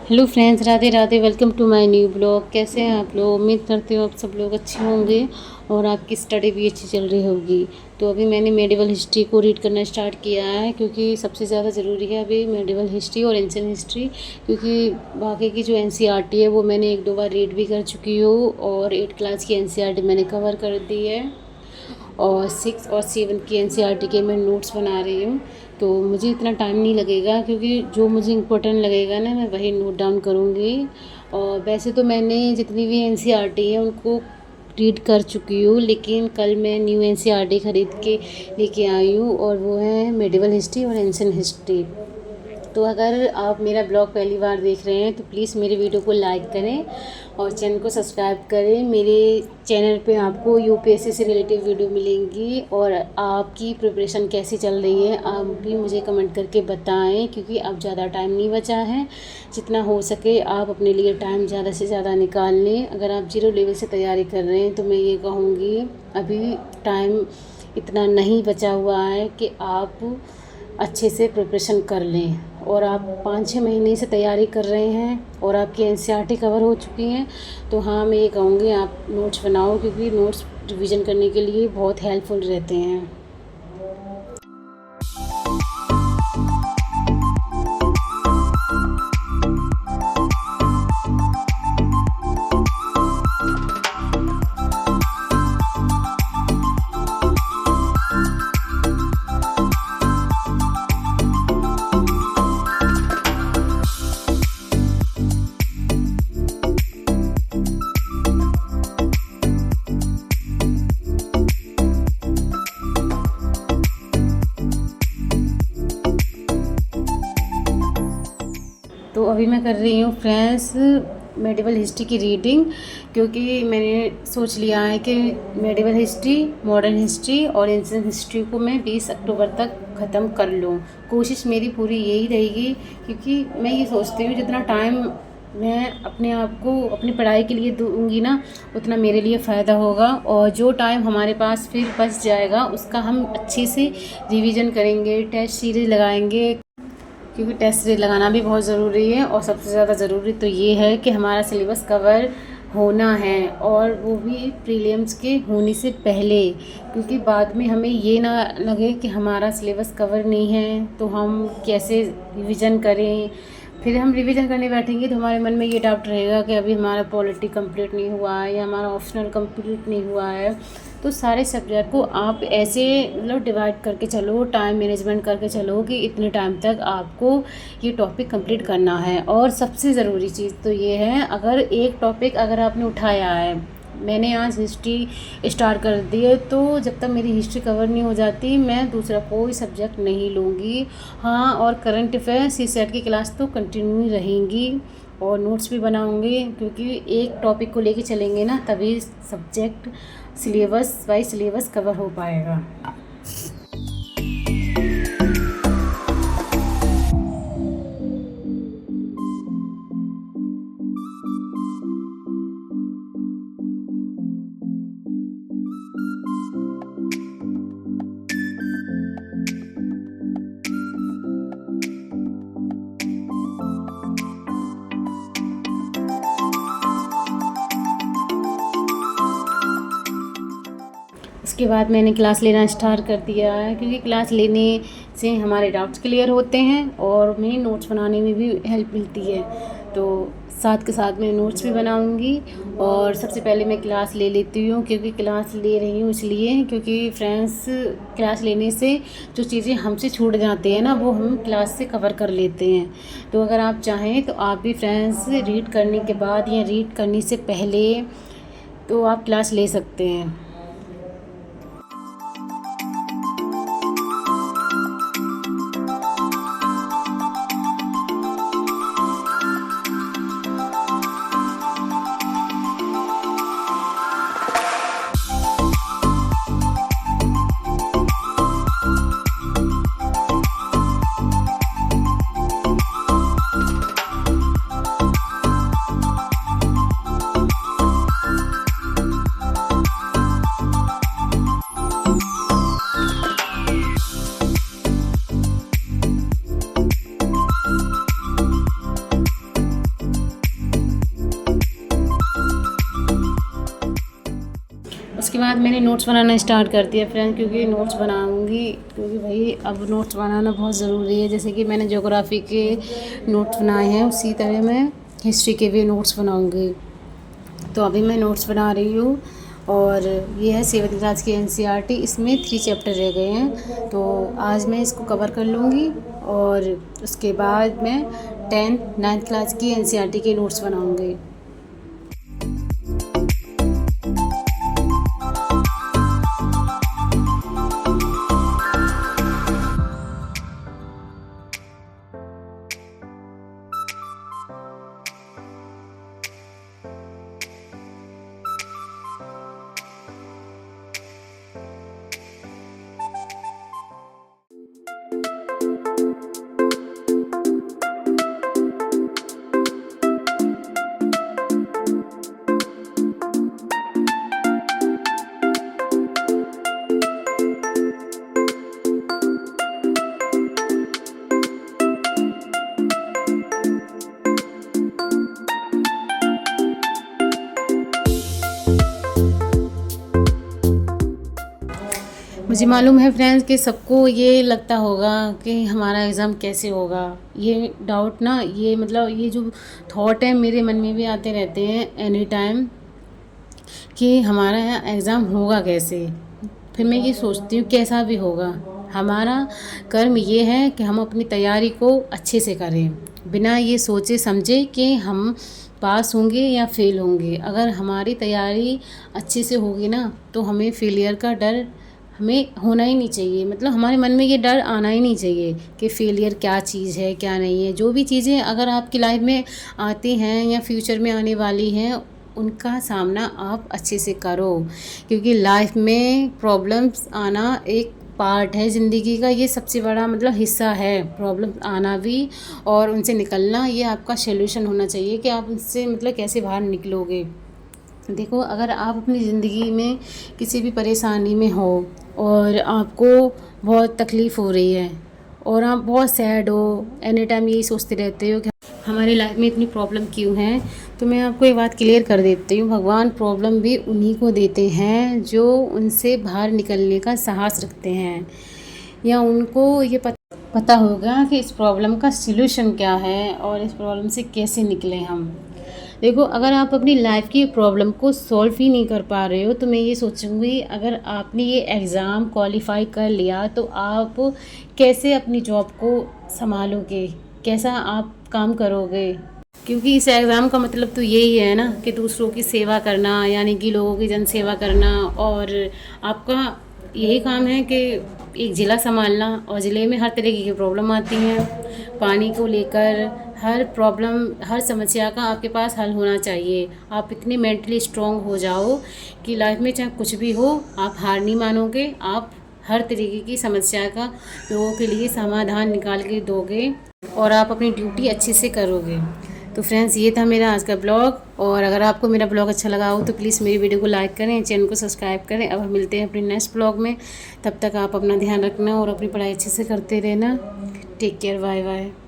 Hello friends, Radhe Radhe. Welcome to my new blog. कैसे हैं आप लोग? उम्मीद करती हूँ आप सब लोग अच्छे होंगे और आपकी स्टडी भी अच्छी चल रही होगी। तो अभी मैंने मेडिवल हिस्ट्री को रीड करना स्टार्ट किया है, क्योंकि सबसे ज़्यादा ज़रूरी है अभी मेडिवल हिस्ट्री और एंशिएंट हिस्ट्री। क्योंकि बाकी की जो एनसीईआरटी है वो मैंने एक दो बार रीड भी कर चुकी हूँ, और 8 क्लास की एनसीईआरटी मैंने कवर कर दी है, और 6 और 7 की एनसीईआरटी के मैं नोट्स बना रही हूँ। तो मुझे इतना टाइम नहीं लगेगा, क्योंकि जो मुझे इम्पोर्टेंट लगेगा ना मैं वही नोट डाउन करूँगी। और वैसे तो मैंने जितनी भी एनसीईआरटी है उनको रीड कर चुकी हूँ, लेकिन कल मैं न्यू एनसीईआरटी ख़रीद के लेके आई हूँ, और वो है मेडिवल हिस्ट्री और एंशिएंट हिस्ट्री। तो अगर आप मेरा ब्लॉग पहली बार देख रहे हैं तो प्लीज़ मेरे वीडियो को लाइक करें और चैनल को सब्सक्राइब करें। मेरे चैनल पे आपको यूपीएससी से रिलेटेड वीडियो मिलेंगी, और आपकी प्रिपरेशन कैसी चल रही है आप भी मुझे कमेंट करके बताएं, क्योंकि अब ज़्यादा टाइम नहीं बचा है। जितना हो सके आप अपने लिए टाइम ज़्यादा से ज़्यादा निकाल लें। अगर आप जीरो लेवल से तैयारी कर रहे हैं तो मैं ये कहूँगी अभी टाइम इतना नहीं बचा हुआ है कि आप अच्छे से प्रिपरेशन कर लें। और आप 5-6 महीने से तैयारी कर रहे हैं और आपकी एनसीईआरटी कवर हो चुकी हैं, तो हाँ मैं ये कहूँगी आप नोट्स बनाओ, क्योंकि नोट्स रिवीजन करने के लिए बहुत हेल्पफुल रहते हैं। तो अभी मैं कर रही हूँ फ्रेंड्स मेडिवल हिस्ट्री की रीडिंग, क्योंकि मैंने सोच लिया है कि मेडिवल हिस्ट्री, मॉडर्न हिस्ट्री और एंशिएंट हिस्ट्री को मैं 20 अक्टूबर तक ख़त्म कर लूँ। कोशिश मेरी पूरी यही रहेगी, क्योंकि मैं ये सोचती हूँ जितना टाइम मैं अपने आप को अपनी पढ़ाई के लिए दूँगी ना उतना मेरे लिए फ़ायदा होगा, और जो टाइम हमारे पास फिर बच जाएगा उसका हम अच्छे से रिवीजन करेंगे, टेस्ट सीरीज़ लगाएंगे, क्योंकि टेस्ट सीरीज लगाना भी बहुत ज़रूरी है। और सबसे ज़्यादा ज़रूरी तो ये है कि हमारा सिलेबस कवर होना है, और वो भी प्रीलिम्स के होने से पहले, क्योंकि बाद में हमें ये ना लगे कि हमारा सिलेबस कवर नहीं है तो हम कैसे रिवीजन करें। फिर हम रिवीजन करने बैठेंगे तो हमारे मन में ये डाउट रहेगा कि अभी हमारा पॉलिटी कंप्लीट नहीं हुआ है या हमारा ऑप्शनल कंप्लीट नहीं हुआ है। तो सारे सब्जेक्ट को आप ऐसे मतलब डिवाइड करके चलो, टाइम मैनेजमेंट करके चलो कि इतने टाइम तक आपको ये टॉपिक कंप्लीट करना है। और सबसे ज़रूरी चीज़ तो ये है, अगर एक टॉपिक अगर आपने उठाया है, मैंने आज हिस्ट्री स्टार्ट कर दी है, तो जब तक मेरी हिस्ट्री कवर नहीं हो जाती मैं दूसरा कोई सब्जेक्ट नहीं लूँगी। हाँ, और करंट अफेयर सीसेट की क्लास तो कंटिन्यू रहेंगी, और नोट्स भी बनाऊँगी, क्योंकि एक टॉपिक को लेके चलेंगे ना तभी subject syllabus wise syllabus cover हो पाएगा। उसके बाद मैंने क्लास लेना स्टार्ट कर दिया है, क्योंकि क्लास लेने से हमारे डाउट्स क्लियर होते हैं और हमें नोट्स बनाने में भी हेल्प मिलती है। तो साथ के साथ मैं नोट्स भी बनाऊंगी, और सबसे पहले मैं क्लास ले लेती हूँ, क्योंकि क्लास ले रही हूँ इसलिए क्योंकि फ्रेंड्स क्लास लेने से जो चीज़ें हमसे छूट जाती हैं ना वो हम क्लास से कवर कर लेते हैं। तो अगर आप चाहें तो आप भी फ्रेंड्स रीड करने के बाद या रीड करने से पहले तो आप क्लास ले सकते हैं। बाद मैंने नोट्स बनाना स्टार्ट कर दिया फ्रेंड्स, क्योंकि नोट्स बनाऊंगी, क्योंकि भाई अब नोट्स बनाना बहुत ज़रूरी है। जैसे कि मैंने ज्योग्राफी के नोट्स बनाए हैं, उसी तरह मैं हिस्ट्री के भी नोट्स बनाऊंगी। तो अभी मैं नोट्स बना रही हूँ, और ये है 7th क्लास की NCERT। इसमें 3 चैप्टर रह गए हैं, तो आज मैं इसको कवर कर लूँगी, और उसके बाद मैं 10th 9th क्लास की NCERT के नोट्स बनाऊँगी। मुझे मालूम है फ्रेंड्स कि सबको ये लगता होगा कि हमारा एग्ज़ाम कैसे होगा। ये डाउट ना, ये मतलब ये जो थॉट है मेरे मन में भी आते रहते हैं एनी टाइम कि हमारा एग्ज़ाम होगा कैसे। फिर मैं ये सोचती हूँ कैसा भी होगा, हमारा कर्म ये है कि हम अपनी तैयारी को अच्छे से करें, बिना ये सोचे समझे कि हम पास होंगे या फेल होंगे। अगर हमारी तैयारी अच्छे से होगी ना, तो हमें फेलियर का डर हमें होना ही नहीं चाहिए। मतलब हमारे मन में ये डर आना ही नहीं चाहिए कि फेलियर क्या चीज़ है क्या नहीं है। जो भी चीज़ें अगर आपकी लाइफ में आती हैं या फ्यूचर में आने वाली हैं, उनका सामना आप अच्छे से करो, क्योंकि लाइफ में प्रॉब्लम्स आना एक पार्ट है ज़िंदगी का। ये सबसे बड़ा मतलब हिस्सा है, प्रॉब्लम आना भी और उनसे निकलना, ये आपका सॉल्यूशन होना चाहिए कि आप उनसे मतलब कैसे बाहर निकलोगे। देखो, अगर आप अपनी ज़िंदगी में किसी भी परेशानी में हो और आपको बहुत तकलीफ़ हो रही है और आप बहुत सैड हो, एनी टाइम यही सोचते रहते हो कि हमारी लाइफ में इतनी प्रॉब्लम क्यों है, तो मैं आपको एक बात क्लियर कर देती हूँ। भगवान प्रॉब्लम भी उन्हीं को देते हैं जो उनसे बाहर निकलने का साहस रखते हैं, या उनको ये पता होगा कि इस प्रॉब्लम का सलूशन क्या है और इस प्रॉब्लम से कैसे निकलें हम। देखो, अगर आप अपनी लाइफ की प्रॉब्लम को सॉल्व ही नहीं कर पा रहे हो, तो मैं ये सोचूंगी अगर आपने ये एग्ज़ाम क्वालिफाई कर लिया तो आप कैसे अपनी जॉब को संभालोगे, कैसा आप काम करोगे। क्योंकि इस एग्ज़ाम का मतलब तो यही है ना कि दूसरों की सेवा करना, यानी कि लोगों की जन सेवा करना, और आपका यही काम है कि एक ज़िला संभालना, और ज़िले में हर तरीके की प्रॉब्लम आती हैं। पानी को लेकर हर प्रॉब्लम, हर समस्या का आपके पास हल होना चाहिए। आप इतने मेंटली स्ट्रॉन्ग हो जाओ कि लाइफ में चाहे कुछ भी हो, आप हार नहीं मानोगे। आप हर तरीके की समस्या का लोगों के लिए समाधान निकाल के दोगे और आप अपनी ड्यूटी अच्छे से करोगे। तो फ्रेंड्स, ये था मेरा आज का ब्लॉग, और अगर आपको मेरा ब्लॉग अच्छा लगा हो तो प्लीज़ मेरी वीडियो को लाइक करें, चैनल को सब्सक्राइब करें। अब हम मिलते हैं अपने नेक्स्ट ब्लॉग में। तब तक आप अपना ध्यान रखना और अपनी पढ़ाई अच्छे से करते रहना। Take care, bye bye.